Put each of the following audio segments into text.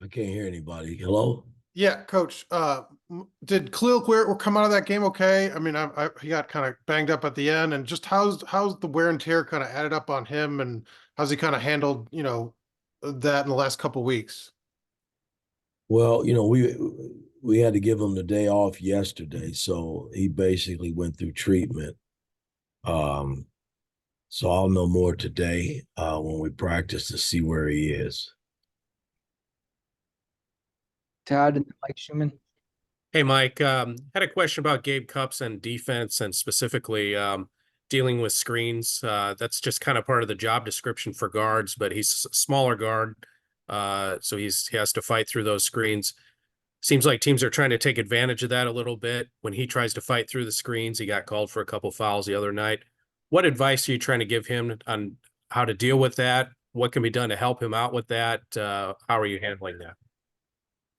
I can't hear anybody. Hello? Yeah, Coach. Did Khalil come out of that game okay? I mean, he got kind of banged up at the end, and just how's the wear and tear kind of added up on him, and how's he kind of handled that in the last couple of weeks? Well, we had to give him the day off yesterday, so he basically went through treatment. Um, so I'll know more today when we practice to see where he is. Todd and Mike Schumann. Hey, Mike, had a question about Gabe Cupps and defense and specifically dealing with screens. That's just kind of part of the job description for guards, but he's a smaller guard, so he has to fight through those screens. Seems like teams are trying to take advantage of that a little bit. When he tries to fight through the screens, he got called for a couple fouls the other night. What advice are you trying to give him on how to deal with that? What can be done to help him out with that? How are you handling that?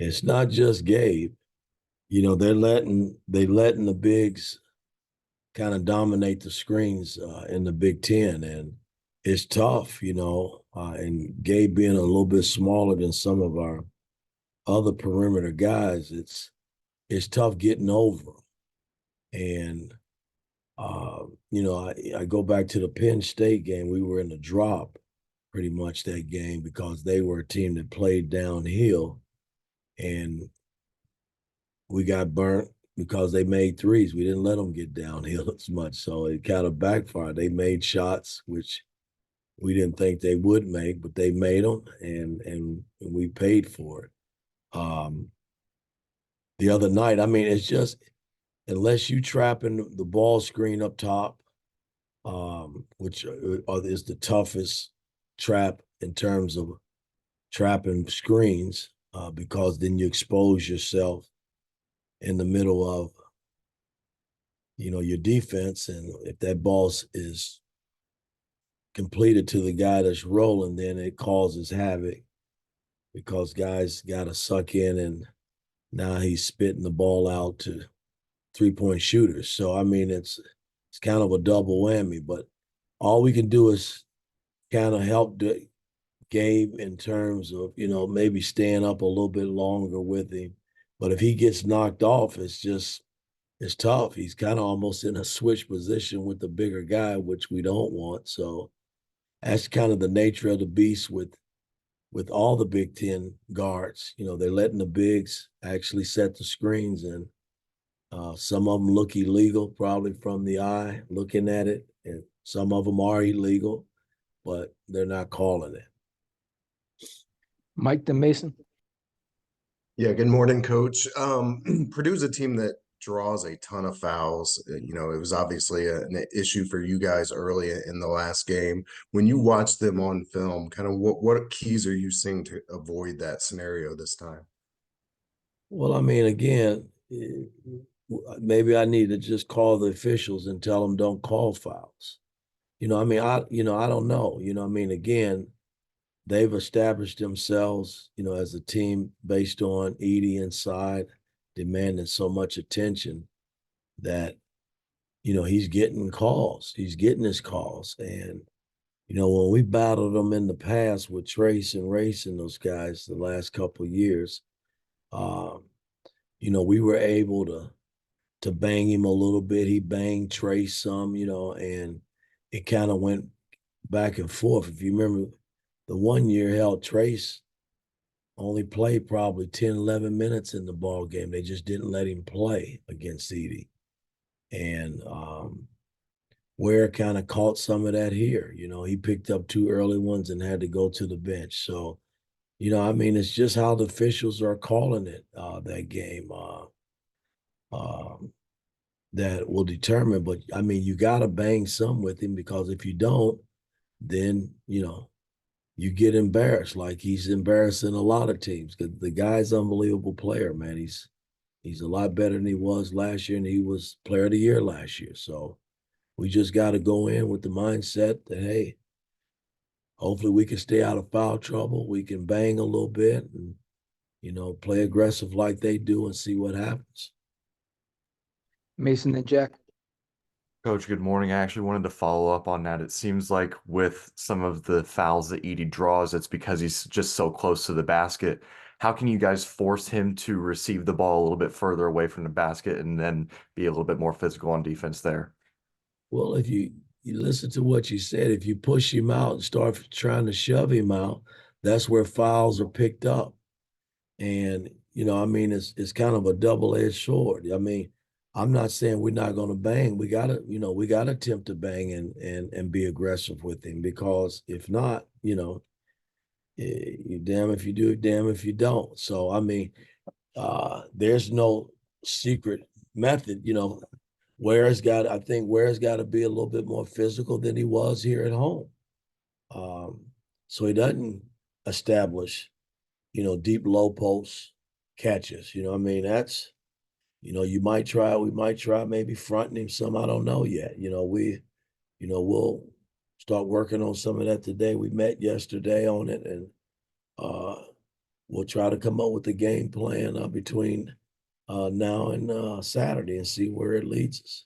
It's not just Gabe. They're letting the bigs kind of dominate the screens in the Big Ten, and it's tough, and Gabe being a little bit smaller than some of our other perimeter guys, it's tough getting over them. And I go back to the Penn State game. We were in the drop pretty much that game because they were a team that played downhill, and we got burnt because they made threes. We didn't let them get downhill as much, so it kind of backfired. They made shots which we didn't think they would make, but they made them, and we paid for it. The other night, I mean, it's just unless you trapping the ball screen up top, which is the toughest trap in terms of trapping screens, because then you expose yourself in the middle of your defense, and if that ball is completed to the guy that's rolling, then it causes havoc because guys got to suck in, and now he's spitting the ball out to three-point shooters. So I mean, it's kind of a double whammy, but all we can do is kind of help Gabe in terms of maybe staying up a little bit longer with him. But if he gets knocked off, it's tough. He's kind of almost in a switch position with the bigger guy, which we don't want. So that's kind of the nature of the beast with all the Big Ten guards. They're letting the bigs actually set the screens, and some of them look illegal, probably from the eye looking at it, and some of them are illegal, but they're not calling it. Mike the Mason. Yeah, good morning, Coach. Purdue's a team that draws a ton of fouls. It was obviously an issue for you guys early in the last game. When you watch them on film, kind of what keys are you seeing to avoid that scenario this time? Well, I mean, again, maybe I need to just call the officials and tell them don't call fouls. I don't know. Again, they've established themselves, as a team based on Edey inside demanding so much attention that, he's getting calls. He's getting his calls. And, when we battled them in the past with Trace and Race and those guys the last couple of years, we were able to bang him a little bit. He banged Trace some, and it kind of went back and forth. If you remember, the one year held Trace only played probably 10, 11 minutes in the ball game. They just didn't let him play against Edey. And Ware kind of caught some of that here. He picked up 2 early ones and had to go to the bench. So, it's just how the officials are calling it, that game, that will determine. But, you got to bang some with him, because if you don't, then, you get embarrassed, like he's embarrassing a lot of teams, because the guy's an unbelievable player, man. He's a lot better than he was last year, and he was player of the year last year. So we just got to go in with the mindset that, hey, hopefully we can stay out of foul trouble. We can bang a little bit and, play aggressive like they do and see what happens. Mason and Jack. Coach, good morning. I actually wanted to follow up on that. It seems like with some of the fouls that Edey draws, it's because he's just so close to the basket. how can you guys force him to receive the ball a little bit further away from the basket and then be a little bit more physical on defense there? Well, if you listen to what you said, if you push him out and start trying to shove him out, that's where fouls are picked up. And, I mean, it's kind of a double-edged sword. I mean, I'm not saying we're not going to bang. We gotta attempt to bang and be aggressive with him, because if not, you damn if you do, damn if you don't. So I mean, there's no secret method. I think Ware's got to be a little bit more physical than he was here at home. So he doesn't establish, deep low post catches. I mean, that's, we might try maybe fronting him some. I don't know yet. We'll start working on some of that today. We met yesterday on it, and we'll try to come up with a game plan between now and Saturday and see where it leads us.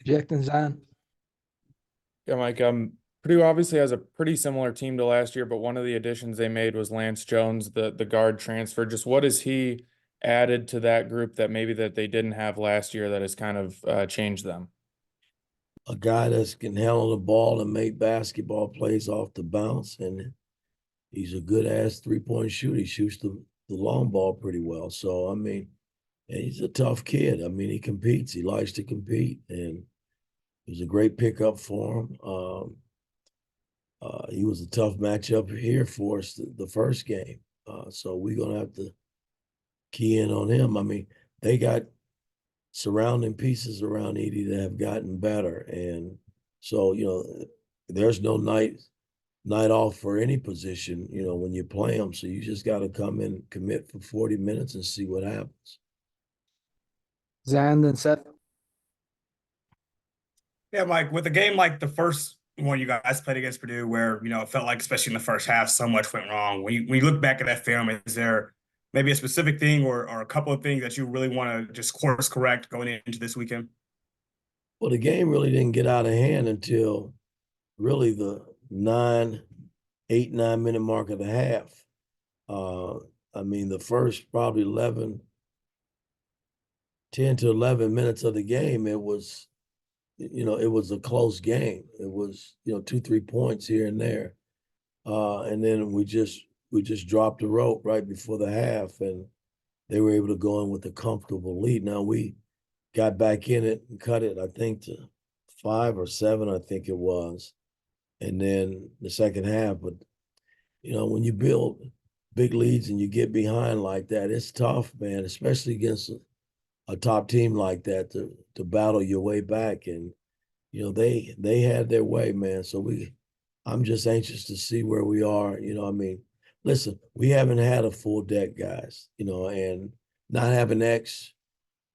Projecting Zion. Yeah, Mike, Purdue obviously has a pretty similar team to last year, but one of the additions they made was Lance Jones, the guard transfer. Just what has he added to that group that maybe that they didn't have last year that has kind of changed them? A guy that can handle the ball and make basketball plays off the bounce, and he's a good ass 3-point shooter. He shoots the long ball pretty well. So I mean, and he's a tough kid. I mean, he competes. He likes to compete, and it was a great pickup for him. He was a tough matchup here for us the first game. So we're gonna have to key in on him. I mean, they got surrounding pieces around Edey that have gotten better, and so there's no night off for any position. When you play them, so you just got to come in, commit for 40 minutes, and see what happens. Zion, then Seth. Yeah, Mike, with a game like the first one you guys played against Purdue, where, it felt like, especially in the first half, so much went wrong. When you look back at that film, is there maybe a specific thing or a couple of things that you really want to just course correct going into this weekend? Well, the game really didn't get out of hand until really the 8-9 minute mark of the half. I mean, the first probably 10 to 11 minutes of the game, it was a close game. It was, 2-3 points here and there. And then we just dropped the rope right before the half, and they were able to go in with a comfortable lead. Now we got back in it and cut it, I think, to 5 or 7, I think it was. And then the second half, but when you build big leads and you get behind like that, it's tough, man, especially against a top team like that to battle your way back. And they had their way, man. So I'm just anxious to see where we are. I mean, listen, we haven't had a full deck, guys, and not having X,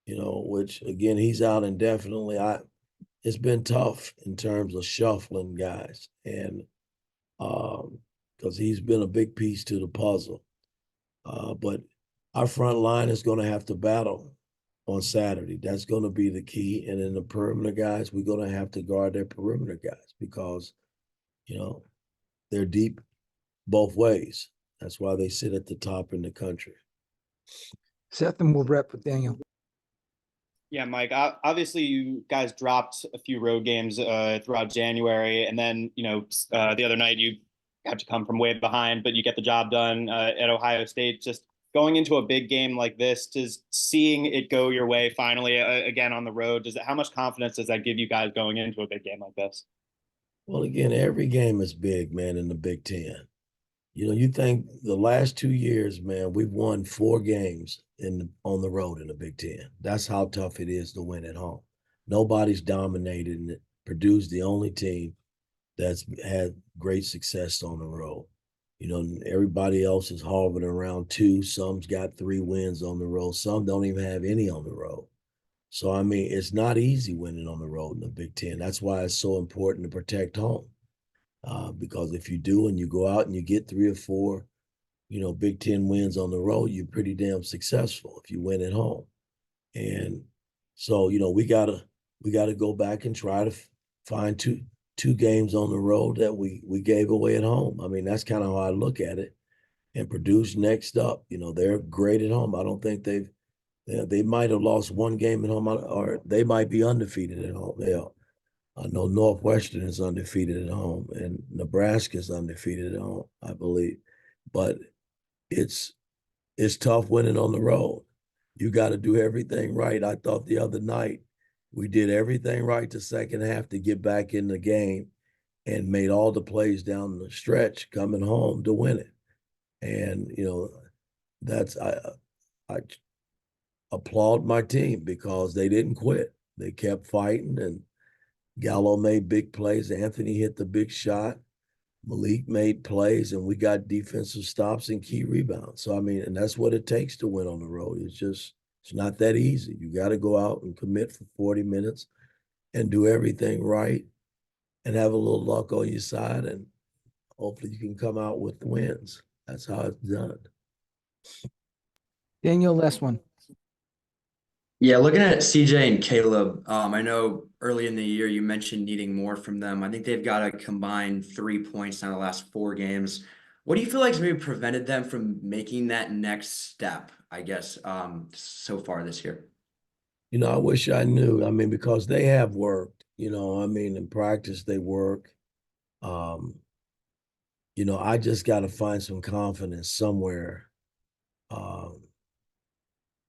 which again, he's out indefinitely. It's been tough in terms of shuffling guys, and because he's been a big piece to the puzzle. But our front line is going to have to battle on Saturday. That's going to be the key. And then the perimeter guys, we're going to have to guard their perimeter guys, because, they're deep both ways. That's why they sit at the top in the country. Seth, and we'll wrap with Daniel. Yeah, Mike, obviously you guys dropped a few road games throughout January, and then, the other night you had to come from way behind, but you get the job done at Ohio State. Just going into a big game like this, just seeing it go your way finally again on the road, how much confidence does that give you guys going into a big game like this? Well, again, every game is big, man, in the Big Ten. You think the last 2 years, man, we've won 4 games on the road in the Big Ten. That's how tough it is to win at home. Nobody's dominated, and Purdue's the only team that's had great success on the road. Everybody else is hovering around 2. Some's got 3 wins on the road. Some don't even have any on the road. So, I mean, it's not easy winning on the road in the Big Ten. That's why it's so important to protect home. Because if you do and you go out and you get 3 or 4, Big Ten wins on the road, you're pretty damn successful if you win at home. And so, we gotta go back and try to find two games on the road that we gave away at home. I mean, that's kind of how I look at it. And Purdue's next up. You know, they're great at home. I don't think they might have lost one game at home, or they might be undefeated at home. I know Northwestern is undefeated at home, and Nebraska is undefeated at home, I believe. But it's tough winning on the road. You got to do everything right. I thought the other night we did everything right the second half to get back in the game and made all the plays down the stretch coming home to win it. And you know, that's I applaud my team because they didn't quit. They kept fighting, and Gallo made big plays. Anthony hit the big shot. Malik made plays, and we got defensive stops and key rebounds. So, I mean, and that's what it takes to win on the road. It's not that easy. You got to go out and commit for 40 minutes and do everything right and have a little luck on your side, and hopefully you can come out with wins. That's how it's done. Daniel, last one. Yeah, looking at CJ and Caleb, I know early in the year you mentioned needing more from them. I think they've got a combined 3 points in the last 4 games. What do you feel like has maybe prevented them from making that next step, I guess, so far this year? You know, I wish I knew. I mean, because they have worked, you know, I mean, in practice they work. You know, I just got to find some confidence somewhere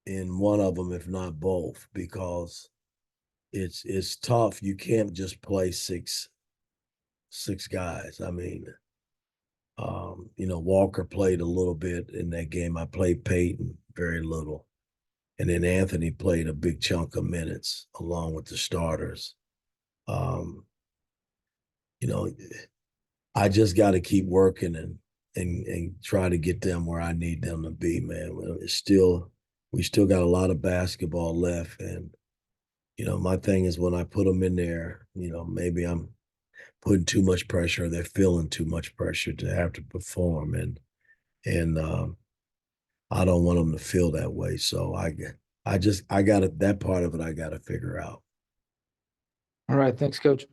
in one of them, if not both, because it's tough. You can't just play six guys. I mean, you know, Walker played a little bit in that game. I played Peyton very little. And then Anthony played a big chunk of minutes along with the starters. You know, I just got to keep working and try to get them where I need them to be, man. We still got a lot of basketball left, and you know, my thing is when I put them in there, you know, maybe I'm putting too much pressure. They're feeling too much pressure to have to perform, and I don't want them to feel that way. So I got it. That part of it I got to figure out. All right. Thanks, Coach.